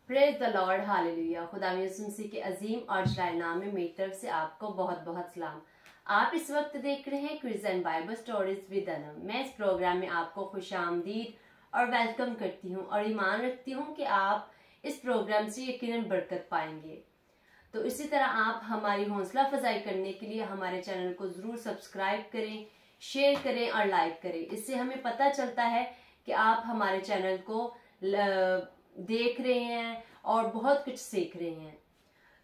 Praise the Lord, hallelujah. खुदा यीशु मसीह के अजीम और जलाल नाम में मेरी तरफ से आपको बहुत बहुत सलाम। आप इस वक्त देख रहे हैं quiz and Bible stories with Anam. मैं इस प्रोग्राम में आपको खुशामदीद और वेलकम करती हूं और ईमान रखती हूं कि आप इस प्रोग्राम से यकीनन बरकत पाएंगे। तो इसी तरह आप हमारी हौसला अफजाई करने के लिए हमारे चैनल को जरूर सब्सक्राइब करें, शेयर करें और लाइक करें। इससे हमें पता चलता है कि आप हमारे चैनल को देख रहे हैं और बहुत कुछ सीख रहे हैं।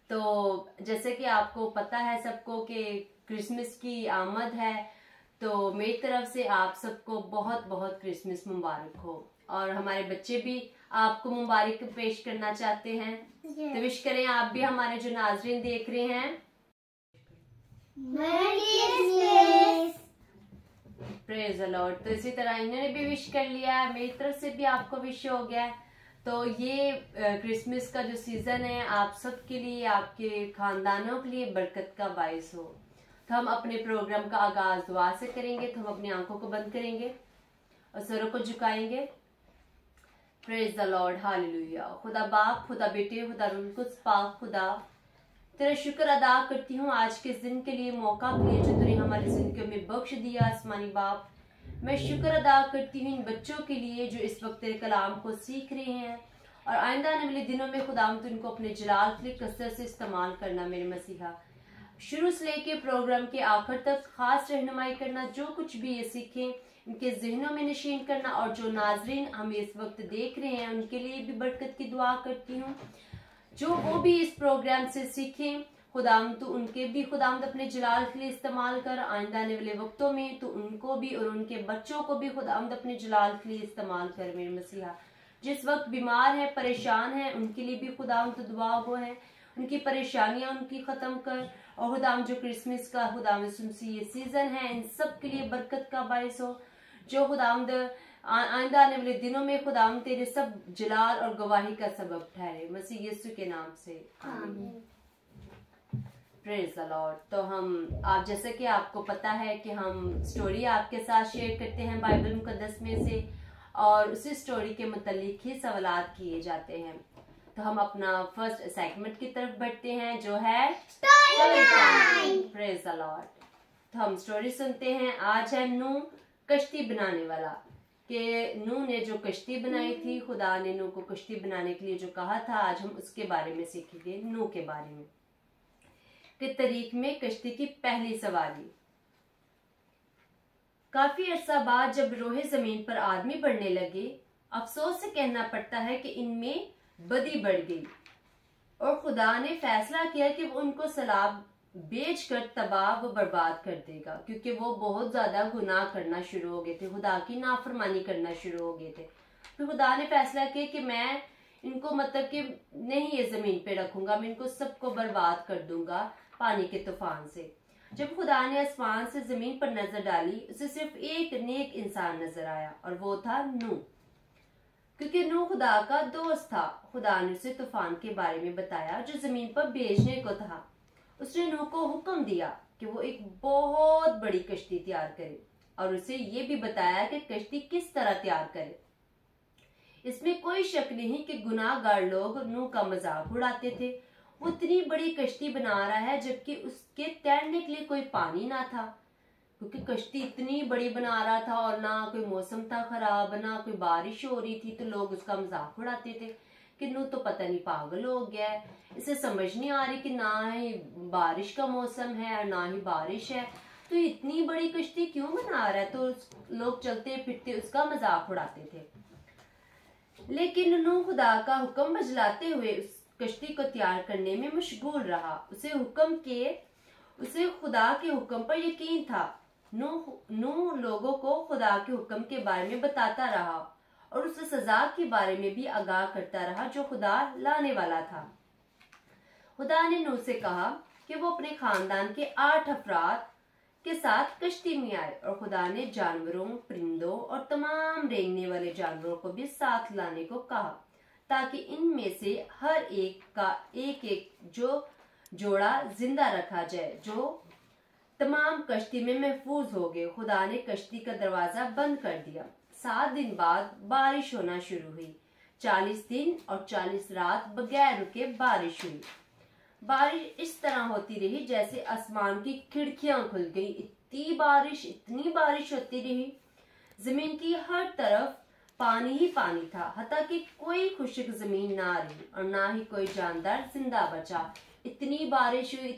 तो जैसे कि आपको पता है सबको कि क्रिसमस की आमद है, तो मेरी तरफ से आप सबको बहुत बहुत क्रिसमस मुबारक हो। और हमारे बच्चे भी आपको मुबारक पेश करना चाहते हैं। तो विश करें आप भी, हमारे जो नाजरीन देख रहे हैं। Praise the Lord. तो इसी तरह इन्होंने भी विश कर लिया है, मेरी तरफ से भी आपको विश हो गया। तो ये क्रिसमस का जो सीजन है आप सबके लिए, आपके खानदानों के लिए बरकत का बायस हो। तो हम अपने प्रोग्राम का आगाज दुआ से करेंगे। तो हम अपनी आंखों को बंद करेंगे और सरों को झुकाएंगे। Praise the Lord, hallelujah. खुदा बाप, खुदा बेटे, खुदा रूह कुद्स पाक खुदा, तेरा शुक्र अदा करती हूँ आज के इस दिन के लिए, मौका के लिए जो तूने हमारी जिंदगी में बख्श दिया। आसमानी बाप, मैं शुक्र अदा करती हूँ इन बच्चों के लिए जो इस वक्त तेरे कलाम को सीख रहे हैं और आइंदा आने वाले दिनों में खुदाम तू इनको अपने जलाल के लिए कसरत से इस्तेमाल करना। मेरे मसीहा, शुरू से लेके प्रोग्राम के आखिर तक खास रहनुमाई करना। जो कुछ भी ये सीखें इनके जहनों में नशीन करना। और जो नाजरीन हमें इस वक्त देख रहे हैं उनके लिए भी बरकत की दुआ करती हूँ। जो वो भी इस प्रोग्राम से सीखें खुदाम तो उनके भी खुदाम अपने जलाल के लिए इस्तेमाल कर। आइंदा आने वाले वक्तों में तो उनको भी और उनके बच्चों को भी खुदाम अपने जलाल के लिए इस्तेमाल कर। मेरे मसीहा, जिस वक्त बीमार है, परेशान है, उनके लिए भी खुदाम तो दुआ गो है, उनकी परेशानियां उनकी खत्म कर। और खुदाम जो क्रिसमस का खुदाम ये सीजन है इन सब के लिए बरकत का बायस हो। जो खुदाम आइंदा आने वाले दिनों में खुदाम तेरे सब जलाल और गवाही का सबब ठहरे, मसीह यीशु के नाम से आमीन। Praise the Lord. तो हम आप जैसे कि आपको पता है कि हम स्टोरी आपके साथ शेयर करते हैं बाइबल मुकद्दस में से, और उसी स्टोरी के मुतालिक ही सवालात किए जाते हैं। तो हम अपना फर्स्ट सेगमेंट की तरफ बढ़ते हैं जो है story time. Praise the Lord. तो हम स्टोरी सुनते हैं। आज है नूह कश्ती बनाने वाला, कि नूह ने जो कश्ती बनाई थी, खुदा ने नूह को कश्ती बनाने के लिए जो कहा था, आज हम उसके बारे में सीखेंगे। नूह के बारे में कि तरीक में कश्ती की पहली सवारी। काफी अरसा बाद जब रोहे जमीन पर आदमी बढ़ने लगे, अफसोस से कहना पड़ता है कि इनमें बदी बढ़ गई और खुदा ने फैसला किया कि वो उनको सलाब बेच कर तबाह व बर्बाद कर देगा, क्योंकि वो बहुत ज्यादा गुनाह करना शुरू हो गए थे, खुदा की नाफरमानी करना शुरू हो गए थे। फिर खुदा ने फैसला किया कि मैं इनको मतलब कि नहीं ये जमीन पे रखूंगा, मैं इनको सबको बर्बाद कर दूंगा पानी के तूफान से। जब खुदा ने आसमान से जमीन पर नजर डाली, उसे सिर्फ एक नेक इंसान नजर आया और वो था नूह, क्योंकि नूह खुदा का दोस्त था। खुदा ने उसे तूफान के बारे में बताया जो जमीन पर भेजने को था। उसने नूह को हुक्म दिया कि वो एक बहुत बड़ी कश्ती तैयार करे और उसे ये भी बताया कि कश्ती किस तरह तैयार करे। इसमें कोई शक नहीं कि गुनाहगार लोग नूह का मजाक उड़ाते थे। वो इतनी बड़ी कश्ती बना रहा है जबकि उसके तैरने के लिए कोई पानी ना था, क्योंकि कश्ती इतनी बड़ी बना रहा था और ना कोई मौसम था खराब, ना कोई बारिश हो रही थी, तो लोग उसका मजाक उड़ाते थे कि नूह तो पता नहीं पागल हो गया है, इसे समझ नहीं आ रही कि ना ही बारिश का मौसम है और ना ही बारिश है, तो इतनी बड़ी कश्ती क्यों बना रहा है। तो लोग चलते फिरते उसका मजाक उड़ाते थे। लेकिन नूह खुदा का हुक्म बजलाते हुए उस कश्ती को तैयार करने में मशगूल रहा। उसे खुदा के हुक्म पर यकीन था। नूह लोगों को खुदा के हुक्म के बारे में बताता रहा और उस सजा के बारे में भी आगाह करता रहा जो खुदा लाने वाला था। खुदा ने नूह से कहा कि वो अपने खानदान के 8 अफराद के साथ कश्ती में आए और खुदा ने जानवरों, परिंदों और तमाम रेंगने वाले जानवरों को भी साथ लाने को कहा, ताकि इनमें से हर एक का एक एक जो जोड़ा जिंदा रखा जाए, जो तमाम कश्ती में महफूज हो गए। खुदा ने कश्ती का दरवाजा बंद कर दिया। 7 दिन बाद बारिश होना शुरू हुई। 40 दिन और 40 रात बगैर रुके बारिश हुई। बारिश इस तरह होती रही जैसे आसमान की खिड़कियां खुल गई। इतनी बारिश होती रही, जमीन की हर तरफ पानी ही पानी था, हत्ता कि कोई खुशक जमीन ना रही और ना ही कोई जानदार जिंदा बचा। इतनी बारिश हुई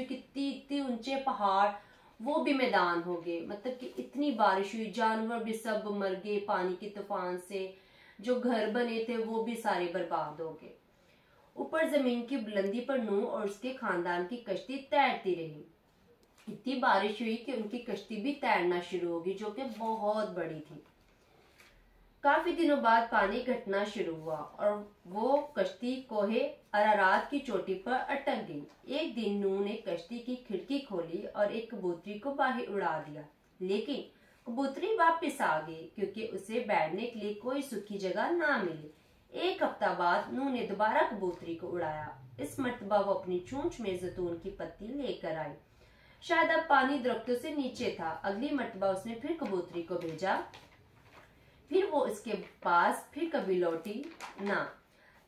कि इतनी ऊंचे पहाड़ वो भी मैदान हो गए। मतलब कि इतनी बारिश हुई, जानवर भी सब मर गए पानी की तूफान से, जो घर बने थे वो भी सारे बर्बाद हो गए। ऊपर जमीन की बुलंदी पर नूह और उसके खानदान की कश्ती तैरती रही। इतनी बारिश हुई कि उनकी कश्ती भी तैरना शुरू होगी, जो कि बहुत बड़ी थी। काफी दिनों बाद पानी घटना शुरू हुआ और वो कश्ती कोहे अरारात की चोटी पर अटक गई। एक दिन नूह ने कश्ती की खिड़की खोली और एक कबूतरी को बाहर उड़ा दिया, लेकिन कबूतरी वापस आ गई क्योंकि उसे बैठने के लिए कोई सूखी जगह ना मिली। एक हफ्ता बाद नूह ने दोबारा कबूतरी को उड़ाया। इस मर्तबा वो अपनी चोंच में जैतून की पत्ती लेकर आई। शायद अब पानी दरख्तों से नीचे था। अगली मर्तबा उसने फिर कबूतरी को भेजा, फिर वो इसके पास फिर कभी लौटी ना।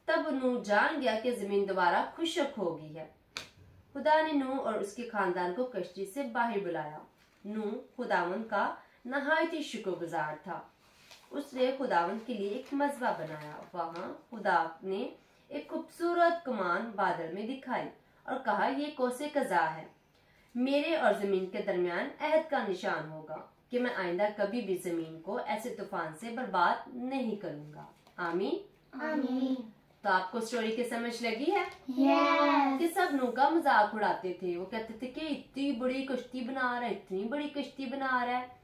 तब नूह जान गया कि जमीन दोबारा खुशक हो गई है। खुदा ने नूह और उसके खानदान को कश्ती से बाहर बुलाया। नूह खुदावंद का नहायत ही शुक्रगुजार था। उसने खुदावंद के लिए एक मज़बा बनाया। वहां खुदा ने एक खूबसूरत कमान बादल में दिखाई और कहा, ये कोसे कज़ा है, मेरे और जमीन के दरमियान अहद का निशान होगा कि मैं आइंदा कभी भी जमीन को ऐसे तूफान से बर्बाद नहीं करूंगा। आमीन आमीन। तो आपको स्टोरी की समझ लगी है? Yes. कि सब नूह का मजाक उड़ाते थे। वो कहते थे कि इतनी बड़ी कश्ती बना रहा है, इतनी बड़ी कश्ती बना रहा है,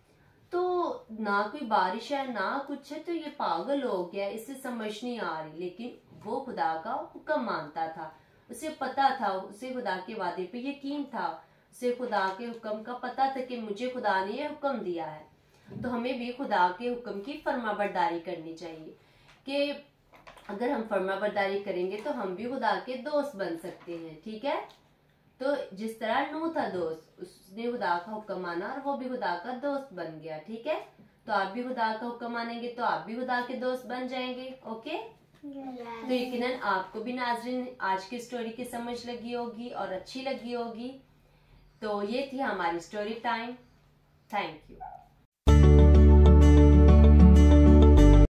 तो ना कोई बारिश है ना कुछ है, तो ये पागल हो गया, इसे समझ नहीं आ रही। लेकिन वो खुदा का हुक्म मानता था, उसे पता था, उसे खुदा के वादे पे यकीन था, उसे खुदा के हुक्म का पता था कि मुझे खुदा ने ये हुक्म दिया है। तो हमें भी खुदा के हुक्म की फर्माबरदारी करनी चाहिए कि अगर हम फर्माबरदारी करेंगे तो हम भी खुदा के दोस्त बन सकते हैं। ठीक है, तो जिस तरह नूह था दोस्त, उसने खुदा का हुक्म माना और वो भी खुदा का दोस्त बन गया। ठीक है, तो आप भी खुदा का हुक्म मानेंगे तो आप भी खुदा के दोस्त बन जाएंगे। ओके, तो यकीनन आपको भी नाज़रीन आज की स्टोरी की समझ लगी होगी और अच्छी लगी होगी। तो ये थी हमारी स्टोरी टाइम। Thank you.